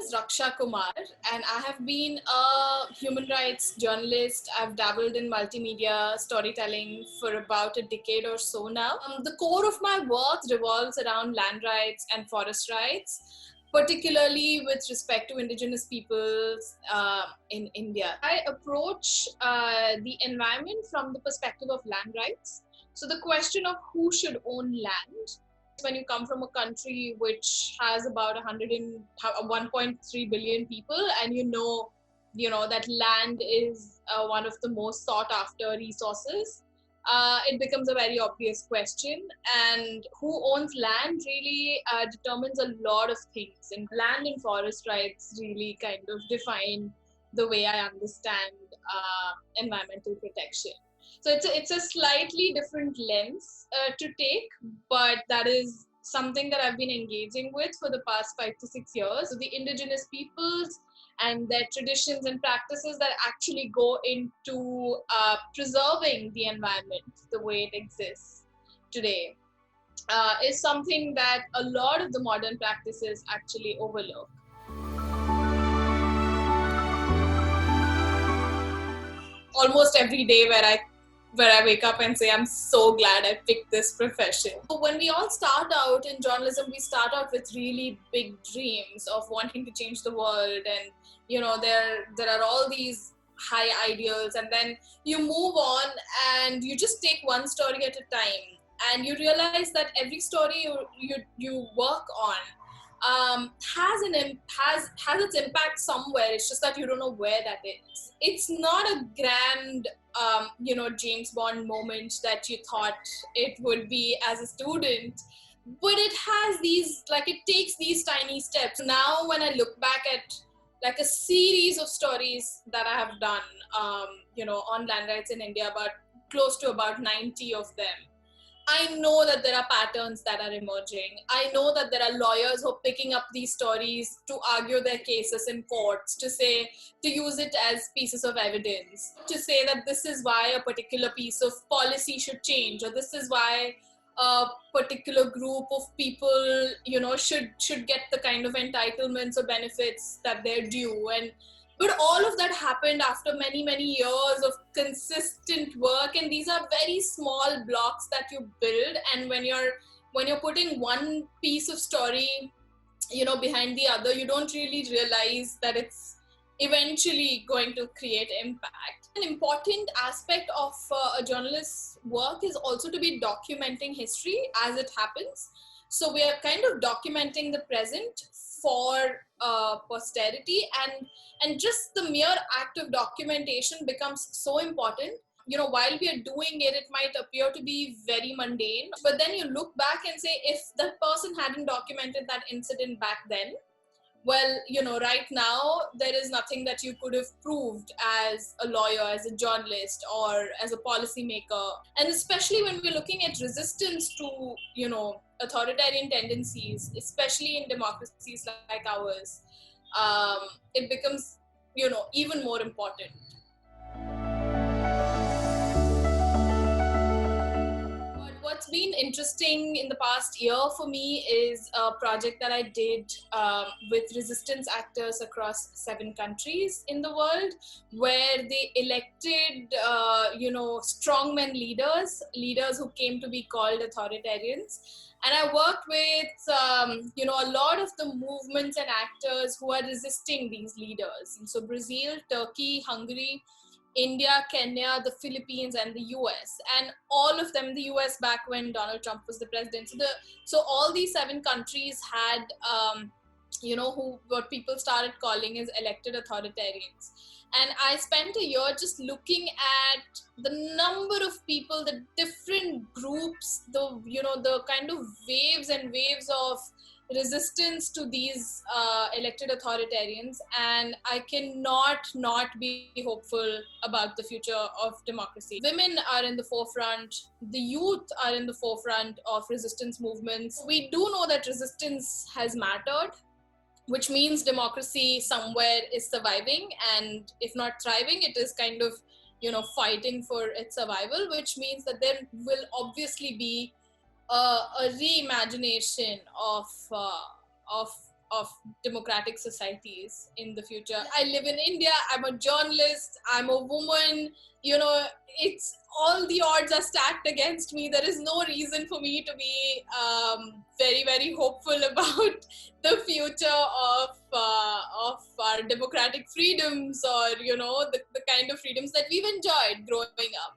is Raksha Kumar, and I have been a human rights journalist. I've dabbled in multimedia storytelling for about a decade or so now. The core of my work revolves around land rights and forest rights, particularly with respect to indigenous peoples in India. I approach the environment from the perspective of land rights. So, the question of who should own land when you come from a country which has about 1.3 billion people, and you know that land is one of the most sought after resources. It becomes a very obvious question, and who owns land really determines a lot of things, and land and forest rights really kind of define the way I understand environmental protection. So it's a slightly different lens to take, but that is something that I've been engaging with for the past 5 to 6 years. So the indigenous peoples and their traditions and practices that actually go into preserving the environment the way it exists today is something that a lot of the modern practices actually overlook. Almost every day where I wake up and say, I'm so glad I picked this profession. So when we all start out in journalism, we start out with really big dreams of wanting to change the world, and there are all these high ideals, and then you move on and you just take one story at a time, and you realize that every story you work on has its impact somewhere. It's just that you don't know where that is. It's not a grand James Bond moment that you thought it would be as a student, but it has these, like, it takes these tiny steps. Now when I look back at like a series of stories that I have done on land rights in India, about close to about 90 of them, I know that there are patterns that are emerging. I know that there are lawyers who are picking up these stories to argue their cases in courts, to use it as pieces of evidence, to say that this is why a particular piece of policy should change, or this is why a particular group of people, should get the kind of entitlements or benefits that they're due. But all of that happened after many, many years of consistent work, and these are very small blocks that you build. And when you're putting one piece of story, behind the other, you don't really realize that it's eventually going to create impact. An important aspect of a journalist's work is also to be documenting history as it happens. So we are kind of documenting the present for posterity, and just the mere act of documentation becomes so important. While we are doing it, it might appear to be very mundane, but then you look back and say, if that person hadn't documented that incident back then, well, right now there is nothing that you could have proved as a lawyer, as a journalist, or as a policymaker. And especially when we're looking at resistance to authoritarian tendencies, especially in democracies like ours, it becomes even more important. What's been interesting in the past year for me is a project that I did with resistance actors across 7 countries in the world, where they elected, strongmen leaders who came to be called authoritarians. And I worked with, a lot of the movements and actors who are resisting these leaders. And so Brazil, Turkey, Hungary, India, Kenya, the Philippines, and the US. And all of them, the US back when Donald Trump was the president. So all these 7 countries had, what people started calling as elected authoritarians. And I spent a year just looking at the number of people, the different groups, the kind of waves and waves of resistance to these elected authoritarians, and I cannot not be hopeful about the future of democracy. Women are in the forefront, the youth are in the forefront of resistance movements. We do know that resistance has mattered, which means democracy somewhere is surviving, and if not thriving, it is kind of fighting for its survival, which means that there will obviously be a reimagination of of democratic societies in the future. I live in India, I'm a journalist, I'm a woman, you know, it's all the odds are stacked against me. There is no reason for me to be very, very hopeful about the future of our democratic freedoms, or the kind of freedoms that we've enjoyed growing up.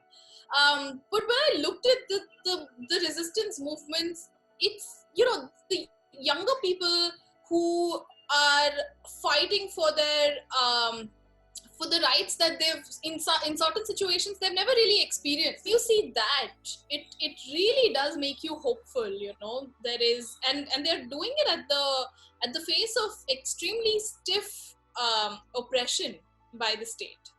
But when I looked at the resistance movements, it's the younger people who are fighting for the rights that they've in certain situations they've never really experienced. You see that it really does make you hopeful. There is, and they're doing it at the face of extremely stiff oppression by the state.